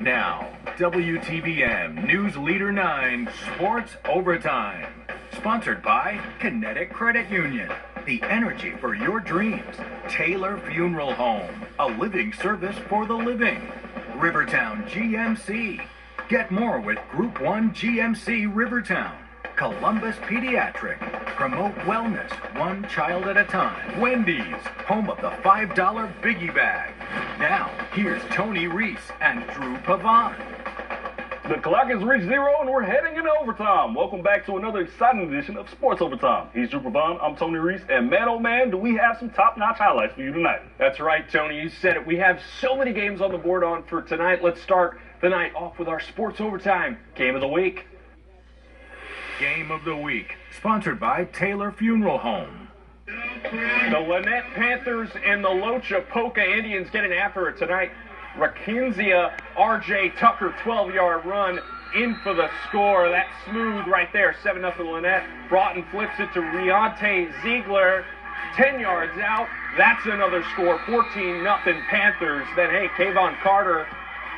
Now, WTVM News Leader 9 Sports Overtime. Sponsored by Kinetic Credit Union. The energy for your dreams. Taylor Funeral Home. A living service for the living. Rivertown GMC. Get more with Group 1 GMC Rivertown. Columbus Pediatric. Promote wellness one child at a time. Wendy's. Home of the $5 Biggie Bag. Now, here's Tony Reese and Drew Pavan. The clock has reached 0 and we're heading into overtime. Welcome back to another exciting edition of Sports Overtime. He's Drew Pavan, I'm Tony Reese, and man oh man, do we have some top-notch highlights for you tonight. That's right, Tony, you said it. We have so many games on the board for tonight. Let's start the night off with our Sports Overtime Game of the Week. Game of the Week, sponsored by Taylor Funeral Home. The Lynette Panthers and the Locha Polka Indians getting after it tonight. Rakinzia R.J. Tucker, 12-yard run in for the score. That's smooth right there, 7-0 Lynette. Broughton flips it to Riante Ziegler, 10 yards out. That's another score, 14-0 Panthers. Then, hey, Kayvon Carter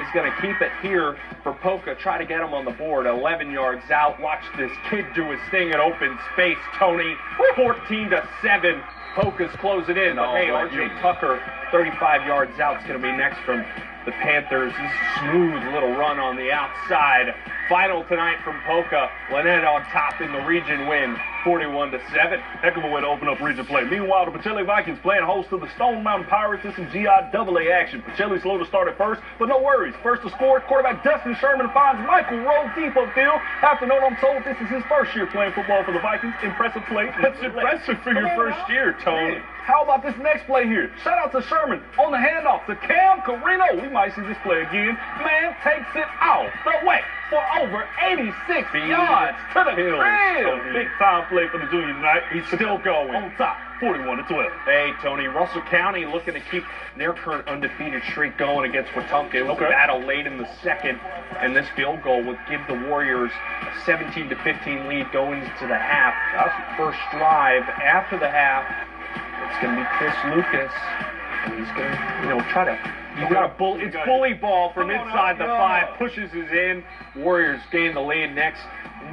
is going to keep it here for Polka. Try to get him on the board, 11 yards out. Watch this kid do his thing in open space, Tony. 14-7. Polka's closing in. But hey, R.J. Tucker, 35 yards out, is going to be next from the Panthers. This smooth little run on the outside. Final tonight from Polka. Lynette on top in the region win, 41-7. Heck of a way to open up region play. Meanwhile, the Pacelli Vikings playing host to the Stone Mountain Pirates in some GIAA action. Pacelli slow to start at first, but no worries. First to score, quarterback Dustin Sherman finds Michael Rowe deep upfield. After note, I'm told this is his first year playing football for the Vikings. Impressive play. That's impressive for your first year, Tony. How about this next play here? Shout out to Sherman on the handoff to Cam Carino. We might see this play again. Man takes it off the way for over 86 yards to the hill. Big time play for the junior tonight. He's still going. On top, 41-12. Hey, Tony, Russell County looking to keep their current undefeated streak going against Wetumpka. It was a battle late in the second, and this field goal would give the Warriors a 17-15 lead going into the half. That's the first drive. After the half, it's going to be Chris Lucas, and he's going to, try to. It's bully ball from inside the 5, pushes us in. Warriors gain the lead next.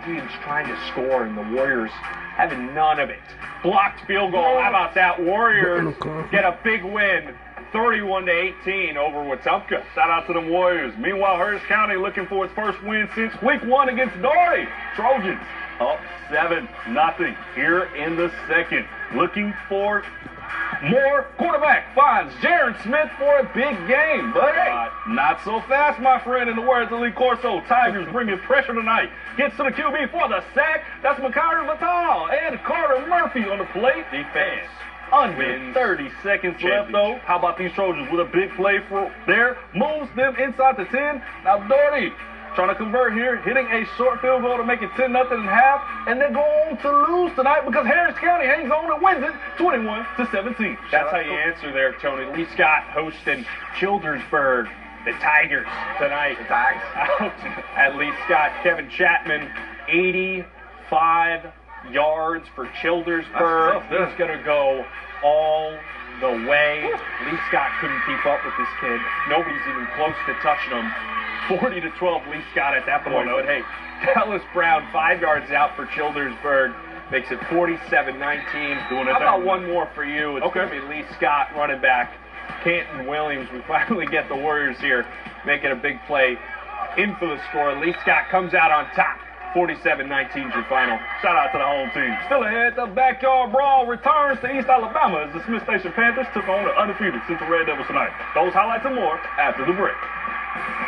Indians trying to score, and the Warriors having none of it. Blocked field goal. How about that? Warriors get a big win, 31-18 over Wetumpka. Shout out to them Warriors. Meanwhile, Harris County looking for its first win since week 1 against Doherty. Trojans up 7-0 here in the second. Looking for more. Quarterback finds Jaron Smith for a big game. But hey, not so fast, my friend. In the words of Lee Corso, Tigers bringing pressure tonight. Gets to the QB for the sack. That's Makari Vital and Carter Murphy on the plate. Defense. Under 30 seconds left, though. How about these Trojans with a big play for there? Moves them inside the 10. Now, Doherty trying to convert here, hitting a short field goal to make it 10-0 at half, and they're going to lose tonight because Harris County hangs on and wins it 21-17. That's how you answer there, Tony. Lee Scott hosting Childersburg, the Tigers tonight. The Tigers. Out at Lee Scott. Kevin Chapman, 85 yards for Childersburg. He's going to go all the way. Lee Scott couldn't keep up with this kid. Nobody's even close to touching him. 40-12 Lee Scott at that point. But hey, Dallas Brown 5 yards out for Childersburg. Makes it 47-19. How about one more for you? It's going to be Lee Scott, running back. Canton Williams. We finally get the Warriors here making a big play in for the score. Lee Scott comes out on top. 47-19 your final. Shout out to the home team. Still ahead, the backyard brawl returns to East Alabama as the Smith Station Panthers took on the undefeated Central Red Devils tonight. Those highlights and more after the break.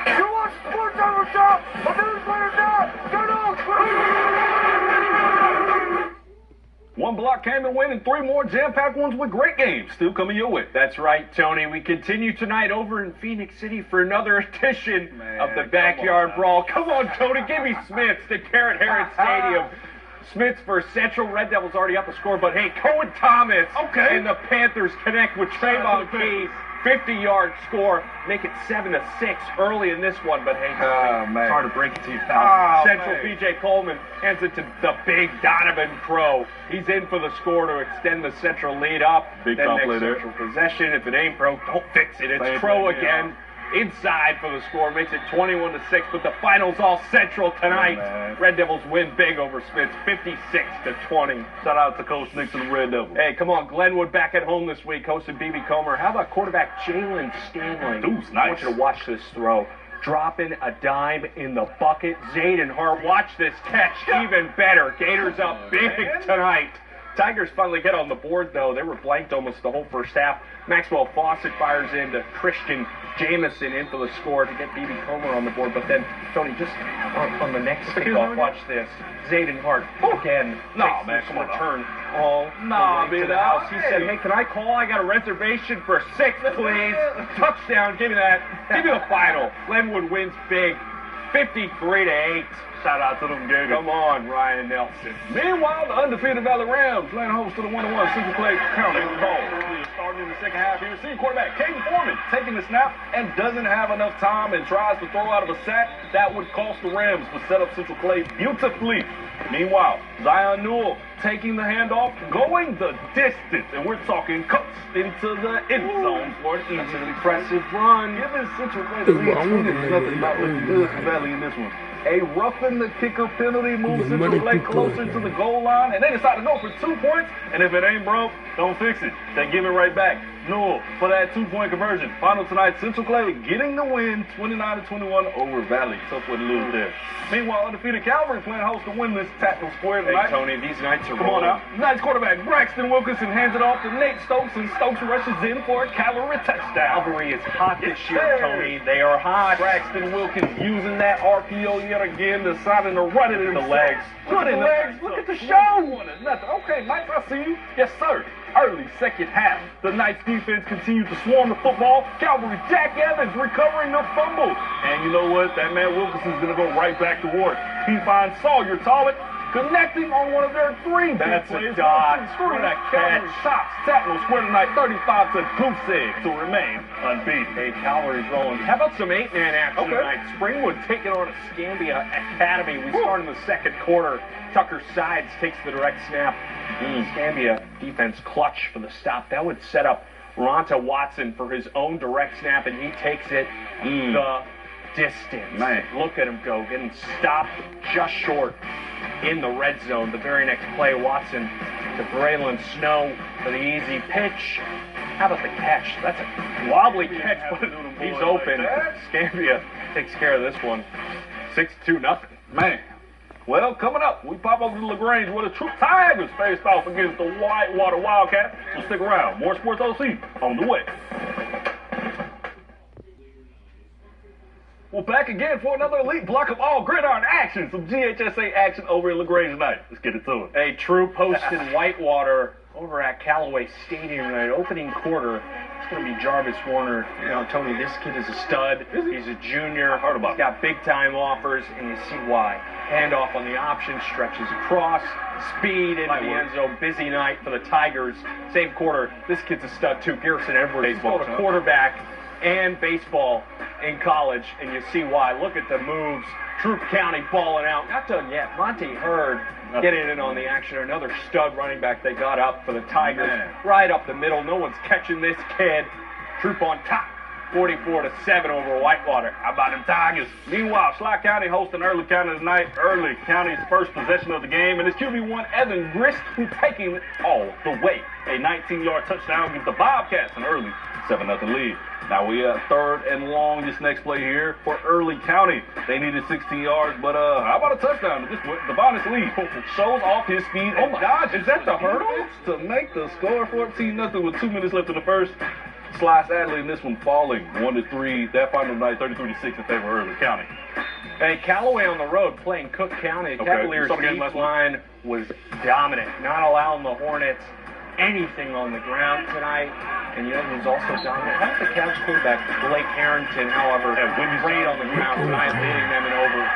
You want Sports Overtime? A newsletter now! Get on! One block came and went, and 3 more jam-packed ones with great games still coming your way. That's right, Tony. We continue tonight over in Phoenix City for another edition of the Backyard Brawl. Come on, Tony. Give me Smiths to Garrett Harris Stadium. Smiths for Central. Red Devils already up a score, but hey, Cohen Thomas and the Panthers connect with Trayvon Key. 50-yard score, make it 7-6 early in this one, but hey, it's hard to break it to you, pal. Central BJ Coleman hands it to the big Donovan Crow. He's in for the score to extend the Central lead up. Big then time next play there. Central possession. If it ain't broke, don't fix it. It's Crow again. inside for the score, makes it 21-6, but the final's all Central tonight. Red Devils win big over Spitz, 56-20. Shout out to Coach Nix and the Red Devils. Hey, come on, Glenwood back at home this week, hosting BB Comer. How about quarterback Jalen Stanley? Dude's nice. I want you to watch this throw. Dropping a dime in the bucket. Zayden Hart, watch this catch, even better. Gators up big tonight. Tigers finally get on the board, though. They were blanked almost the whole first half. Maxwell Fawcett fires into Christian Jamison in for the score to get BB Comer on the board. But then, Tony, just on the next kickoff, watch this. Zayden Hart, again, takes this return all the way to the house. He said, hey, can I call? I got a reservation for 6, please. Touchdown, give me that. Give me the final. Glenwood wins big, 53-8. Shout out to them Gators. Come on, Ryan Nelson. Meanwhile, the undefeated Valley Rams playing host to the 1-1 Central Clay County ball. Starting in the second half here, senior quarterback Caden Foreman taking the snap and doesn't have enough time and tries to throw out of a sack. That would cost the Rams, but set up Central Clay beautifully. Meanwhile, Zion Newell taking the handoff, going the distance, and we're talking cuts into the end zone for an easy, impressive run. Giving Central Clay the lead. There's nothing not looking good for Valley in this one. A roughing the kicker penalty moves Central Clay closer to the goal line, and they decide to go for 2 points. And if it ain't broke, don't fix it. They give it right back. Newell for that 2-point conversion. Final tonight, Central Clay getting the win, 29-21 over Valley. Tough way to lose there. Meanwhile, undefeated Calvary playing host to win this tackle square tonight. Hey, Tony, these nights are Come on out. Nice quarterback Braxton Wilkinson hands it off to Nate Stokes, and Stokes rushes in for a Calvary touchdown. Calvary is hot this year, Tony. They are hot. Braxton Wilkins using that RPO yet again, deciding to run it in the legs. Good in the legs. Look at the show. Okay, Knights, I see you. Yes, sir. Early second half, the Knights defense continued to swarm the football. Calvary Jack Evans recovering the fumble. And you know what? That man Wilkinson's going to go right back to work. He finds Sawyer Talbot connecting on one of their 3 That's plays. A dot. What a catch. Shots. Tackle square tonight, 35 to goose egg to remain unbeaten. Hey, Calvary's rolling. How about some 8-man action tonight? Springwood taking on Escambia Academy. We start in the second quarter. Tucker Sides takes the direct snap. Escambia defense clutch for the stop. That would set up Ronta Watson for his own direct snap, and he takes it the distance. Man. Look at him go, getting stopped just short in the red zone. The very next play, Watson to Braylon Snow for the easy pitch. How about the catch? That's a wobbly catch, but he's open. Escambia takes care of this one. 6-2-0. Man. Well, coming up, we pop over to LaGrange where the Troop Tigers faced off against the Whitewater Wildcats. So stick around. More Sports OC on the way. Well, back again for another elite block of all gridiron action. Some GHSA action over in LaGrange tonight. Let's get it to it. A Troop hosting Whitewater over at Callaway Stadium tonight. Opening quarter. It's going to be Jarvis Warner. You know, Tony, this kid is a stud. He's a junior. Heard about He's got big-time offers, and you see why. Handoff on the option, stretches across, speed into the end zone. Busy night for the Tigers. Same quarter. This kid's a stud, too. Garrison Edwards. He's both a quarterback and baseball in college, and you see why. Look at the moves. Troop County balling out. Not done yet. Monty Hurd getting in on the action. Another stud running back they got up for the Tigers. Right up the middle. No one's catching this kid. Troop on top. 44-7 over Whitewater. How about them Tigers? Meanwhile, Schley County hosting Early County tonight. Early County's first possession of the game, and it's QB1 Evan Grist who taking it all the way. A 19-yard touchdown gives the Bobcats an early 7-0 lead. Now we have 3rd and long this next play here for Early County. They needed 16 yards, but how about a touchdown? This Devonus Lee shows off his speed and dodges. Is that the hurdle? To make the score 14-0 with 2 minutes left in the first. Slice Adley in this one falling 1-3. That final night 33-6 in favor of Early County. Hey, Callaway on the road playing Cook County. The Cavaliers' deep line was dominant, not allowing the Hornets anything on the ground tonight. And you know who's also dominant? How's the Cavs quarterback, Blake Harrington, however, played on the ground tonight, leading them in over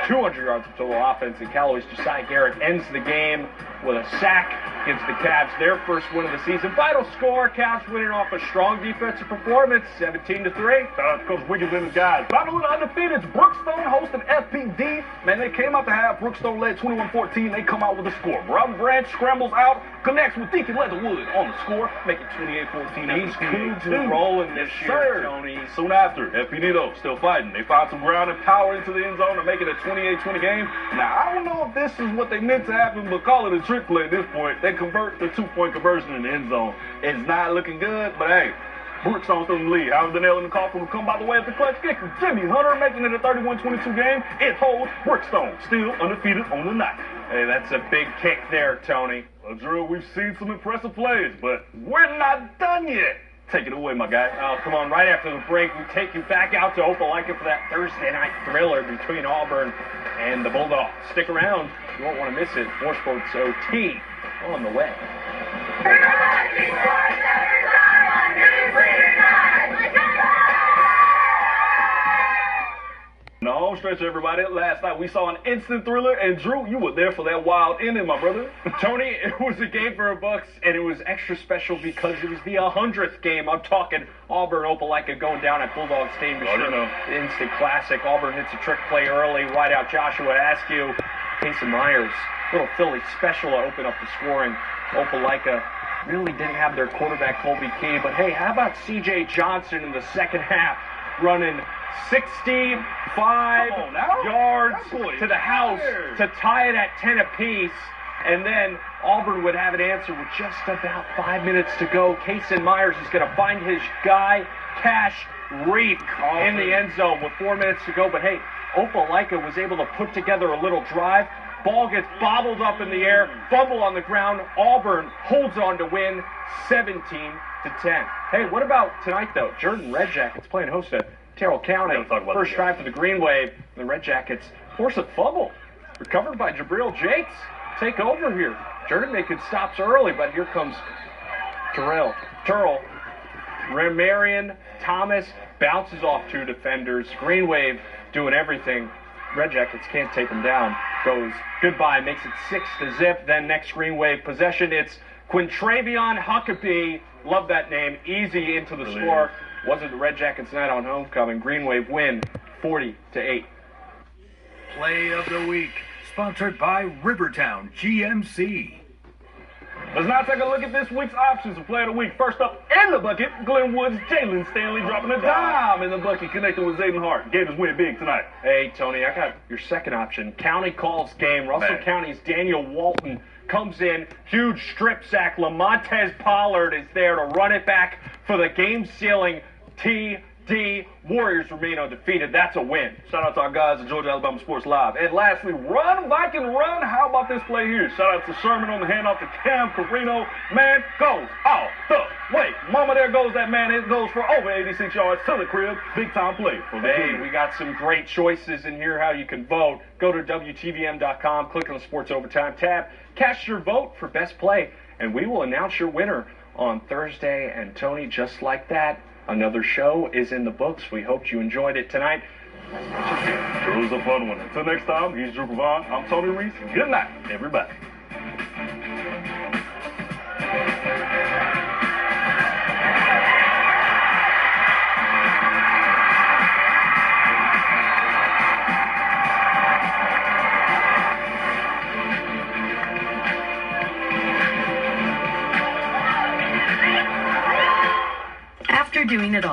200 yards of total offense. And Callaway's Josiah Garrett ends the game with a sack. gives the Cavs their first win of the season. Final score, Cavs winning off a strong defensive performance, 17-3. Shout out to Coach Wiggins and his guys. Babylon undefeated. Brookstone hosting FPD. Man, they came out to have Brookstone led 21-14. They come out with a score. Robin Branch scrambles out, connects with Deacon Leatherwood on the score, make it 28-14. These Cougs are rolling this year, Tony. Soon after, FPD, though, still fighting. They found some ground and power into the end zone to make it a 28-20 game. Now, I don't know if this is what they meant to happen, but call it a trick play at this point. They convert the two-point conversion in the end zone. It's not looking good, but hey, Brookstone still in the lead. However, the nail in the coffin will come by the way of the clutch kicker. Jimmy Hunter making it a 31-22 game. It holds Brookstone still undefeated on the night. Hey, that's a big kick there, Tony. Well, Drew, we've seen some impressive plays, but we're not done yet. Take it away, my guy. Oh, come on. Right after the break, we take you back out to Opelika for that Thursday night thriller between Auburn and the Bulldogs. Stick around. You won't want to miss it. More Sports OT on the way. The home stretch, everybody. Last night we saw an instant thriller, and Drew, you were there for that wild ending, my brother. Tony, it was a game for the books, and it was extra special because it was the 100th game. I'm talking Auburn Opelika going down at Bulldog Stadium. Instant classic. Auburn hits a trick play early. Wideout Joshua Askew. Casey Myers, little Philly special to open up the scoring. Opelika really didn't have their quarterback Colby Key, but hey, how about C.J. Johnson in the second half running 65 yards to the house to tie it at 10 apiece, and then Auburn would have an answer with just about 5 minutes to go. Casey Myers is going to find his guy, Cash Reese, in the end zone with 4 minutes to go, but hey, Opelika was able to put together a little drive. Ball gets bobbled up in the air, fumble on the ground. Auburn holds on to win 17-10. Hey, what about tonight, though? Jordan Red Jackets playing host to Terrell County. First drive for the Green Wave. The Red Jackets force a fumble. Recovered by Jabril Jakes. Take over here. Jordan making stops early, but here comes Turl. Marion Thomas bounces off two defenders. Green Wave doing everything. Red Jackets can't take them down. Goes goodbye, makes it 6-0. Then next Green Wave possession, it's Quintravion Huckabee. Love that name. Easy into the score. Wasn't the Red Jackets night on homecoming. Green Wave win 40-8. Play of the week, sponsored by Rivertown GMC. Let's now take a look at this week's options of Play of the Week. First up in the bucket, Glenwood's Jalen Stanley dropping a dime in the bucket, connecting with Zayden Hart. Gators win big tonight. Hey, Tony, I got your second option. County calls game. Russell County's Daniel Walton comes in, huge strip sack. Lamontez Pollard is there to run it back for the game-sealing TD. Warriors remain undefeated. That's a win. Shout out to our guys at Georgia Alabama Sports Live. And lastly, run, Viking, run. How about this play here? Shout out to Sherman on the handoff to Cam Carino. Man goes all the way. Mama, there goes that man. It goes for over 86 yards to the crib. Big time play for the team. We got some great choices in here how you can vote. Go to WTVM.com, click on the Sports Overtime tab, cast your vote for best play, and we will announce your winner on Thursday. And Tony, just like that, another show is in the books. We hope you enjoyed it tonight. It was a fun one. Until next time, he's Drew Pavan. I'm Tony Reese. Good night, everybody. After doing it all.